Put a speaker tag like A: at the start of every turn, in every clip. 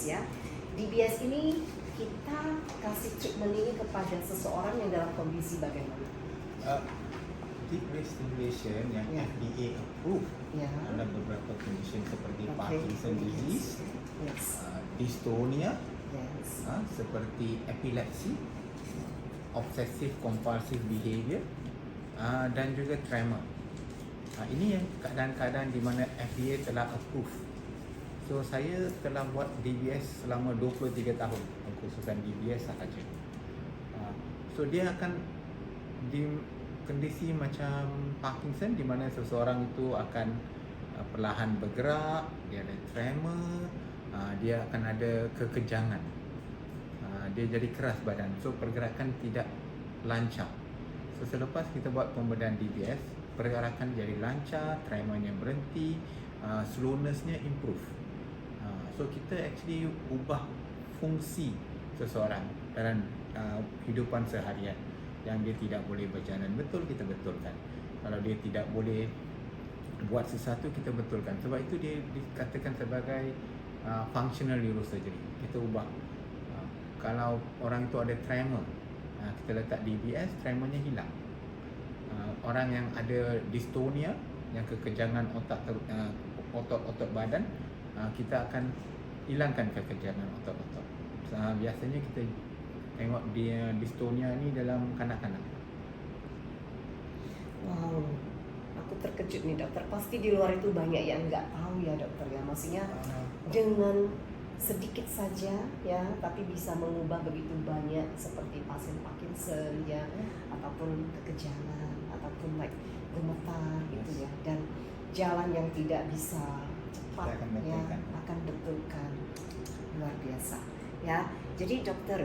A: ya. DBS ini kita kasih treatment ini kepada seseorang yang dalam kondisi bagaimana?
B: Deep brain stimulation yang FDA approved ada beberapa condition seperti Parkinson disease, dystonia, seperti epilepsi, obsessive compulsive behavior, dan juga tremor. Ini yang keadaan-keadaan di mana FDA telah approve. So saya telah buat DBS selama 23 tahun, khususan DBS sahaja. So dia akan di kondisi macam Parkinson di mana seseorang itu akan perlahan bergerak, dia ada tremor, dia akan ada kekejangan, dia jadi keras badan, so pergerakan tidak lancar. So selepas kita buat pembedahan DBS, pergerakan jadi lancar, tremornya berhenti, slowness-nya improve. So kita actually ubah fungsi seseorang dalam hidupan seharian. Yang dia tidak boleh berjalan betul, kita betulkan. Kalau dia tidak boleh buat sesuatu, kita betulkan. Sebab itu dia dikatakan sebagai functional neurosurgery. Kita ubah. Kalau orang itu ada tremor, kita letak DBS, tremornya hilang. Orang yang ada dystonia, yang kekejangan otot badan, kita akan hilangkan kekejangan otot-otot. Biasanya kita tengok dia dystonia ni dalam kanak-kanak.
A: Wow, aku terkejut nih dokter. Pasti di luar itu banyak yang nggak tahu ya dokter ya. Maksudnya dengan sedikit saja ya, tapi bisa mengubah begitu banyak seperti pasien Parkinson ya, ataupun kekejangan, ataupun like gemetar gitu ya. Dan jalan yang tidak bisa cepat akan betulkan. Luar biasa ya. Jadi dokter,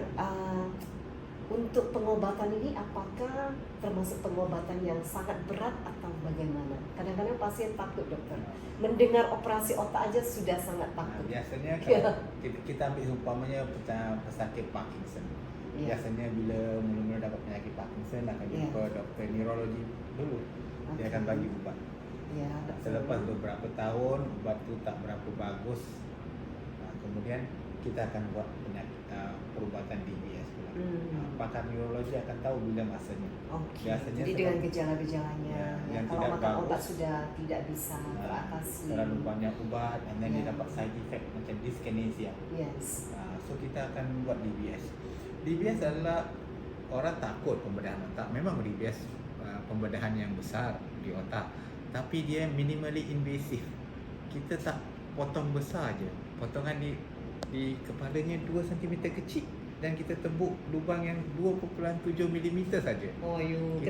A: untuk pengobatan ini apakah termasuk pengobatan yang sangat berat atau bagaimana? Kadang-kadang pasien takut dokter, mendengar operasi otak aja sudah sangat takut.
B: Biasanya kalau kita ambil umpamanya pesakit Parkinson, biasanya bila mula-mula dapat penyakit Parkinson akan jumpa doktor neurologi dulu. Dia akan bagi ubat. Selepas beberapa tahun ubat tu tak berapa bagus, kemudian kita akan buat perubatan DBS pula. Pakar neurologi akan tahu bila masanya. Biasanya
A: jadi dengan gejala-gejalanya,
B: yang
A: kalau
B: tidak
A: makan
B: bagus,
A: obat sudah tidak bisa teratasi,
B: terlalu banyak ubat, dan dia dapat side effect macam dyskinesia. So kita akan buat DBS. DBS adalah orang takut pembedahan otak. Memang DBS pembedahan yang besar di otak, tapi dia minimally invasive. Kita tak potong besar je, potongan di kepalanya 2 cm kecil, dan kita tembuk lubang yang 2.7 mm saja.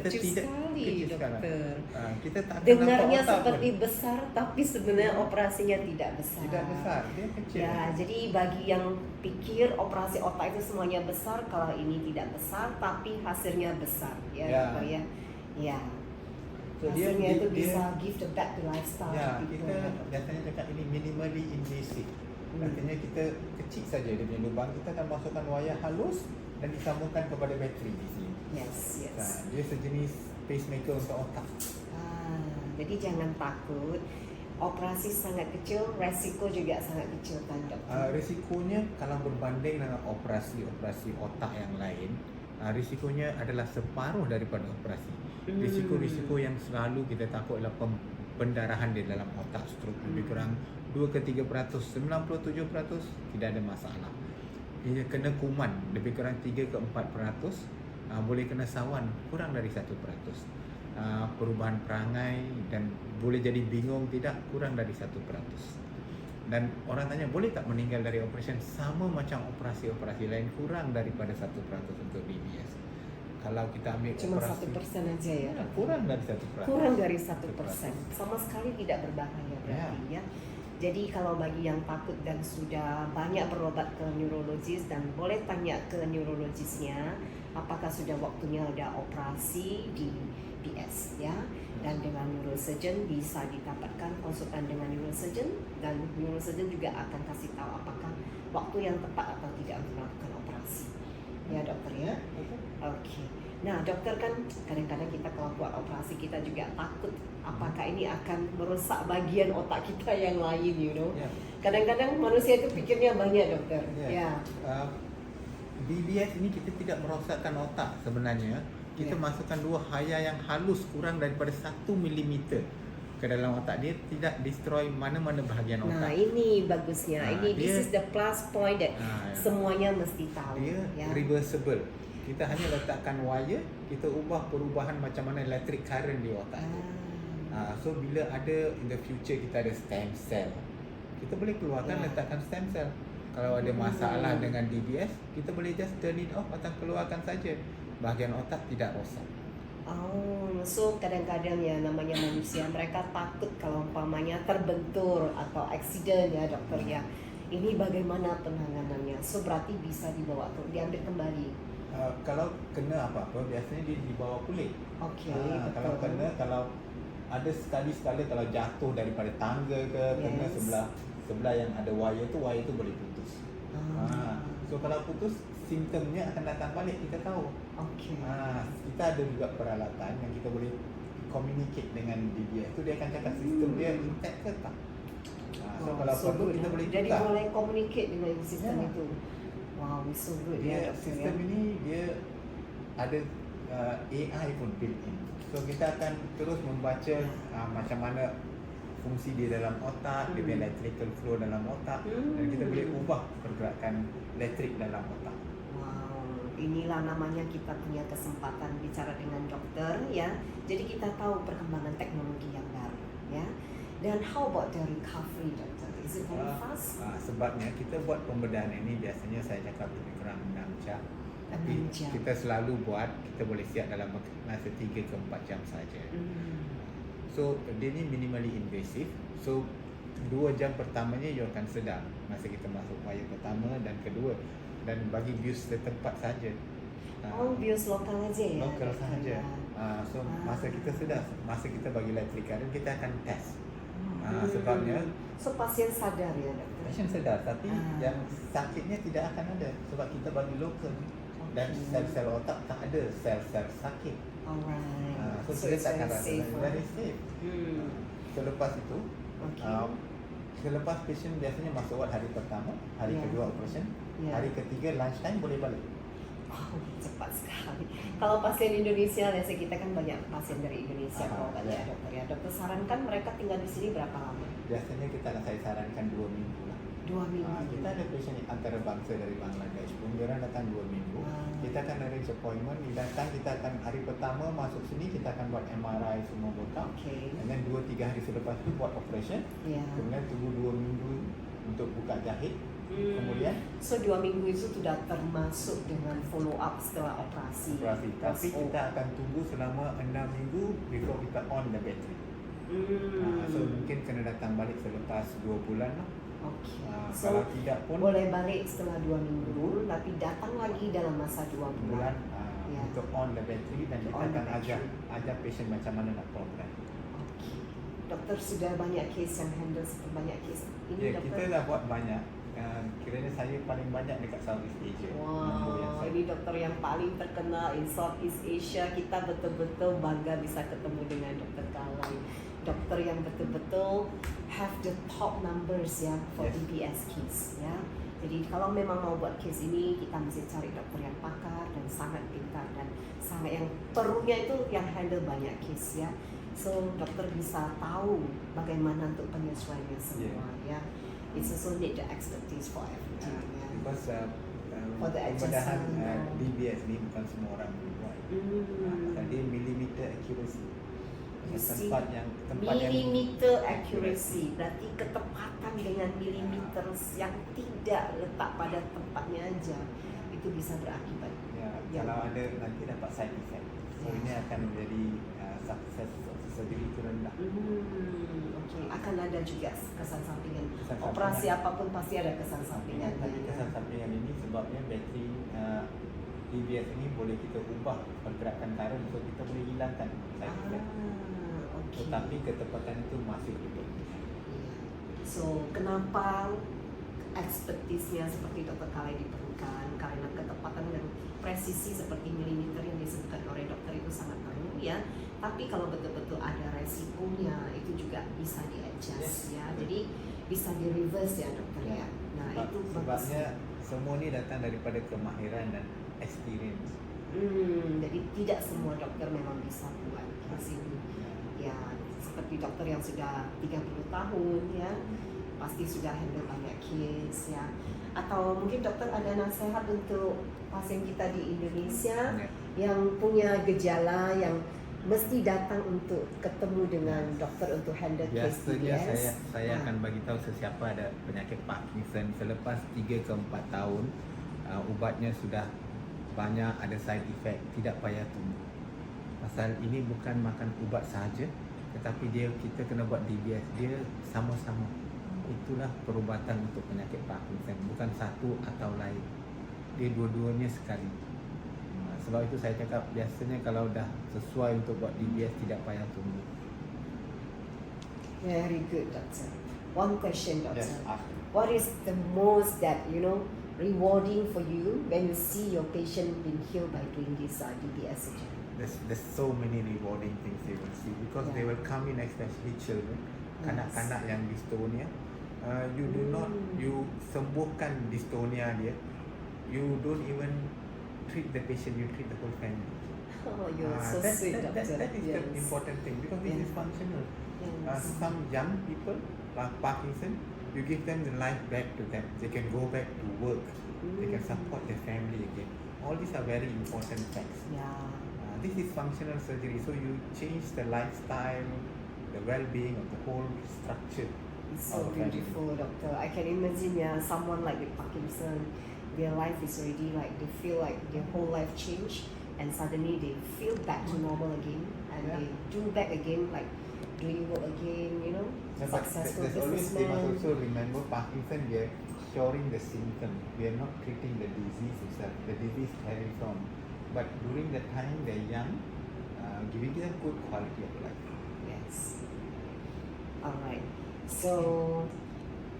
A: Kecil sekali dokter.
B: Kita tak akan
A: dengarnya
B: nampak
A: seperti besar, tapi sebenarnya operasinya tidak besar.
B: Tidak besar, dia kecil.
A: Ya, jadi bagi yang pikir operasi otak itu semuanya besar, kalau ini tidak besar, tapi hasilnya besar. Dokter ya. So hasilnya itu bisa give the back to lifestyle.
B: Kita biasanya cakap ini minimally invasive. Artinya kita kecil saja dia punya lubang, kita akan masukkan wayar halus dan disambungkan kepada bateri di sini. Dia sejenis pacemaker untuk otak.
A: Jadi jangan takut. Operasi sangat kecil, resiko juga sangat kecil kan dokter?
B: Risikonya kalau berbanding dengan operasi otak yang lain, risikonya adalah separuh daripada operasi. Risiko-risiko yang selalu kita takut adalah pendarahan di dalam otak, stroke, lebih kurang 2-3%, 97% tidak ada masalah. Ia kena kuman lebih kurang 3-4%, boleh kena sawan kurang dari 1%. Perubahan perangai dan boleh jadi bingung tidak kurang dari 1%. Dan orang tanya boleh tak meninggal dari operation, sama macam operasi-operasi lain, kurang daripada 1% untuk DBS. Kalau kita ambil
A: cuma
B: operasi
A: 1% aja ya,
B: kurang dari 1%.
A: Kurang dari 1%, sama sekali tidak berbahaya berarti ya. Jadi kalau bagi yang takut dan sudah banyak berobat ke neurologis, dan boleh tanya ke neurologisnya apakah sudah waktunya ada operasi di PS ya. Dan dengan neurosurgeon bisa didapatkan konsultan dengan neurosurgeon, dan neurosurgeon juga akan kasih tahu apakah waktu yang tepat atau tidak untuk melakukan operasi. Ya dokter ya. Oke. Nah, dokter kan kadang-kadang kita kalau buat operasi kita juga takut apakah ini akan merusak bagian otak kita yang lain, you know.
B: Ya.
A: Kadang-kadang manusia itu pikirnya banyak, dokter. Ya.
B: DBS ini kita tidak merosakkan otak sebenarnya. Kita
A: Ya.
B: masukkan dua haya yang halus kurang daripada 1 milimeter ke dalam otak. Dia tidak destroy mana-mana bahagian
A: Nah,
B: otak.
A: ini bagusnya. Ini this
B: dia-
A: is the plus point that
B: Ya.
A: semuanya mesti tahu.
B: Dia
A: Ya.
B: reversible. Kita hanya letakkan wire, kita ubah perubahan macam mana electric current di otak. So bila ada in the future kita ada stem cell, kita boleh keluarkan letakkan stem cell. Kalau ada masalah dengan DBS, kita boleh just turn it off atau keluarkan saja. Bahagian otak tidak rosak.
A: Oh, so kadang-kadang ya namanya manusia mereka takut kalau umpamanya terbentur atau accident ya dokter ya. Ini bagaimana penanganannya? So berarti bisa dibawa tuh diambil kembali.
B: Kalau kena apa-apa, biasanya dia dibawa kulit.
A: Okey,
B: Kalau
A: betul.
B: kena, kalau ada sekali-sekala kalau jatuh daripada tangga ke, kena
A: Yes.
B: sebelah yang ada wire tu boleh putus. So kalau putus, simptomnya akan datang balik, kita tahu.
A: Okey.
B: Kita ada juga peralatan yang kita boleh communicate dengan DBS tu, dia akan cakap sistem dia intact ke tak. So kalau
A: so
B: perlu
A: good,
B: kita
A: ya.
B: boleh
A: Jadi
B: tukar.
A: boleh communicate dengan sistem
B: Ya.
A: itu. Wow, it's so good
B: Dia
A: ya dokter
B: sistem
A: ya.
B: ini dia ada AI pun built in. So kita akan terus membaca macam mana fungsi dia dalam otak, dia punya electrical flow dalam otak, dan kita boleh ubah pergerakan elektrik dalam otak.
A: Wow, inilah namanya kita punya kesempatan bicara dengan dokter ya. Jadi kita tahu perkembangan teknologi yang baru ya. Dan how about the recovery dokter? Is it very fast?
B: Sebabnya kita buat pembedahan ini biasanya saya cakap lebih kurang 6 jam. Tapi
A: 6 jam.
B: kita selalu buat, kita boleh siap dalam masa 3 ke 4 jam saja. So dia ni minimally invasive. So 2 jam pertamanya you akan sedar masa kita masuk wire pertama dan kedua, dan bagi bius setempat saja.
A: Oh, bios lokal aja ya.
B: Lokal
A: dokter,
B: sahaja.
A: ya.
B: So masa kita sedar, masa kita bagi electric current, kita akan test. Sebabnya
A: So pasien sadar ya dokter.
B: pasien sedar, tapi yang sakitnya tidak akan ada sebab kita bagi lokal dan sel-sel otak tak ada sel-sel sakit.
A: Alright.
B: So
A: So
B: kita
A: it's
B: tak akan
A: very
B: rasa
A: safe.
B: very safe. Selepas itu,
A: Okay.
B: selepas patient biasanya masuk ward hari pertama, hari
A: Ya.
B: kedua operation,
A: Ya.
B: hari ketiga lunchtime boleh balik.
A: Wow, cepat sekali. Kalau pasien Indonesia, biasanya kita kan banyak pasien dari Indonesia kalau banyak ya dokter ya. Dokter sarankan mereka tinggal di sini berapa lama?
B: Biasanya saya sarankan 2 minggu lah.
A: 2 minggu.
B: Kita ada patient antara bangsa dari Bangladesh pun, dia orang datang 2 minggu. Kita akan arrange appointment, dia datang, kita akan hari pertama masuk sini, kita akan buat MRI semua bokap.
A: Okay.
B: And then 2-3 hari selepas itu buat operation.
A: Ya.
B: Kemudian tunggu 2 minggu untuk buka jahit. Kemudian
A: So 2 minggu itu sudah termasuk dengan follow up setelah operasi.
B: Tapi kita akan tunggu selama 6 minggu before kita on the battery. So mungkin kena datang balik selepas 2 bulan lah.
A: Okay.
B: Kalau
A: So
B: tidak pun
A: boleh balik setelah 2 minggu, tapi datang lagi dalam masa 2 bulan. Ya.
B: untuk on the battery, dan kita
A: On the
B: akan ajar
A: battery.
B: patient macam mana nak program.
A: Okay. Dokter sudah banyak case yang handle banyak case. Ini
B: Ya,
A: dokter.
B: kita dah buat banyak. Kiranya saya paling banyak dekat Southeast Asia. Nombor yang
A: Wow,
B: saya-
A: ini dokter yang paling terkenal in Southeast Asia. Kita betul-betul bangga bisa ketemu dengan Dokter Kawai. Dokter yang betul-betul have the top numbers ya for
B: Yes.
A: DBS case ya. Jadi kalau memang mau buat case ini, kita mesti cari dokter yang pakar dan sangat pintar dan sangat yang perlunya itu yang handle banyak case ya. So dokter bisa tahu bagaimana untuk penyesuaiannya semua ya. It's also need the expertise for everything ya.
B: Because
A: For the
B: pembedahan
A: adjustment,
B: DBS ni bukan semua orang boleh buat. Dia millimeter accuracy.
A: You see,
B: tempat yang
A: millimeter accuracy berarti ketepatan dengan millimeter yang tidak letak pada tempatnya aja itu bisa berakibat.
B: ya,
A: Ya.
B: kalau ada nanti dapat side effect. So
A: Ya.
B: ini akan menjadi sukses surgery itu rendah.
A: Okay. Akan ada juga kesan sampingan.
B: Kesan
A: Operasi
B: sampingan.
A: apapun pasti ada kesan sampingan.
B: Tapi kesan sampingan ini sebabnya bateri DBS ini boleh kita ubah pergerakan current, so kita boleh hilangkan side effect.
A: Okay.
B: Tetapi ketepatan itu masih betul.
A: So kenapa expertise-nya seperti Dr. Khalai diperlukan, karena ketepatan dan presisi seperti milimeter yang disebutkan oleh dokter itu sangat perlu ya. Tapi kalau betul-betul ada resikonya itu juga bisa di-adjust ya. Jadi bisa di-reverse ya dokter ya. Nah itu
B: sebabnya semua ini datang daripada kemahiran dan experience.
A: Jadi tidak semua dokter memang bisa buat case ini. Ya, seperti dokter yang sudah 30 tahun ya, pasti sudah handle banyak case ya. Atau mungkin dokter ada nasihat untuk pasien kita di Indonesia yang punya gejala yang mesti datang untuk ketemu dengan dokter untuk handle case
B: biasanya
A: DBS.
B: saya akan bagi tahu sesiapa ada penyakit Parkinson selepas 3 ke 4 tahun ubatnya sudah banyak ada side effect, tidak payah tunggu. Pasal ini bukan makan ubat sahaja, tetapi kita kena buat DBS, dia sama-sama. Itulah perubatan untuk penyakit Parkinson, bukan satu atau lain. Dia dua-duanya sekali. Sebab itu saya cakap biasanya kalau dah sesuai untuk buat DBS tidak payah tunggu.
A: Very good, doctor. One question, doctor.
B: Yes, ask.
A: What is the most that rewarding for you when you see your patient being healed by doing this DBS surgery?
B: There's so many rewarding things they will see because they will come in, especially children, kanak-kanak yang dystonia. You sembuhkan dystonia dia. You don't even treat the patient, you treat the whole family.
A: Oh, you're so sweet, doctor.
B: That is the important thing because this is functional. Some young people like Parkinson, you give them the life back to them. They can go back to work. They can support their family again. All these are very important facts.
A: Yeah.
B: This is functional surgery, so you change the lifestyle, the well-being of the whole structure.
A: It's so beautiful, doctor. I can imagine someone like with Parkinson, their life is already like they feel like their whole life changed, and suddenly they feel back to normal again, and they do back again like doing work again, successful
B: There's always, they must
A: businessman.
B: also remember Parkinson, we are curing the symptom. We are not treating the disease itself. The disease carries on. But during the time they're young, giving them good quality of life.
A: Yes. All right. So,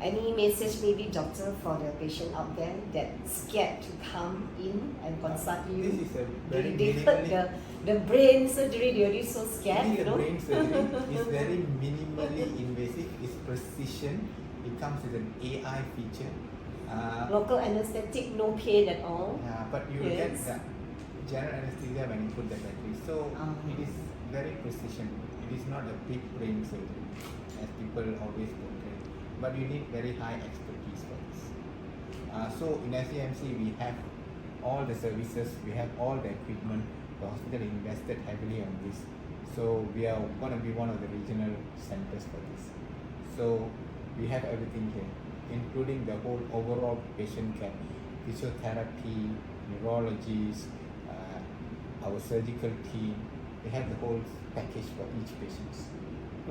A: any message maybe, doctor, for the patient out there that scared to come in and consult you?
B: This is a very
A: They heard the brain surgery, they're already so scared,
B: This is a brain surgery. It's very minimally invasive. It's precision. It comes with an AI feature.
A: Local anesthetic, no pain at all.
B: But you will get the general anesthesia when you put the battery. So it is very precision. It is not a big brain surgery as people always portray. But you need very high expertise for this. So in SCMC we have all the services, we have all the equipment. The hospital invested heavily on this. So we are going to be one of the regional centers for this. So we have everything here, including the whole overall patient care, physiotherapy, neurologists, our surgical team. We have the whole package for each patient.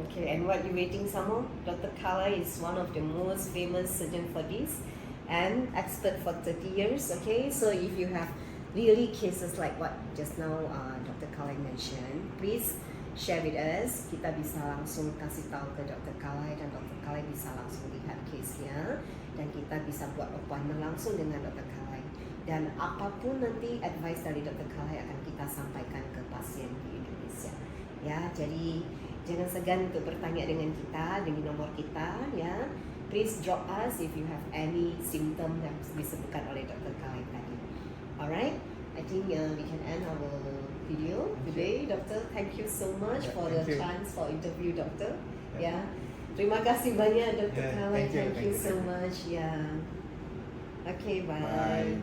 A: Okay, and what you waiting some more? Dr. Khalai is one of the most famous surgeon for this and expert for 30 years. Okay, so if you have really cases like what just now Dr. Khalai mentioned, please share with us. Kita bisa langsung kasih tahu ke Dr. Khalai dan Dr. Khalai bisa langsung lihat case-nya dan kita bisa buat appointment langsung dengan Dr. Khalai. Dan apapun nanti advice dari Dr. Khalai akan kita sampaikan ke pasien di Indonesia. Ya, jadi jangan segan untuk bertanya dengan kita dengan nomor kita ya. Please drop us if you have any symptom yang disebutkan oleh Dr. Khalai tadi. Alright, I think we can end our video today, Doctor. Thank you so much for the chance for interview, Doctor. Yeah. Terima kasih banyak, Dr. Khalai. Thank you so much. Yeah. Okay, bye.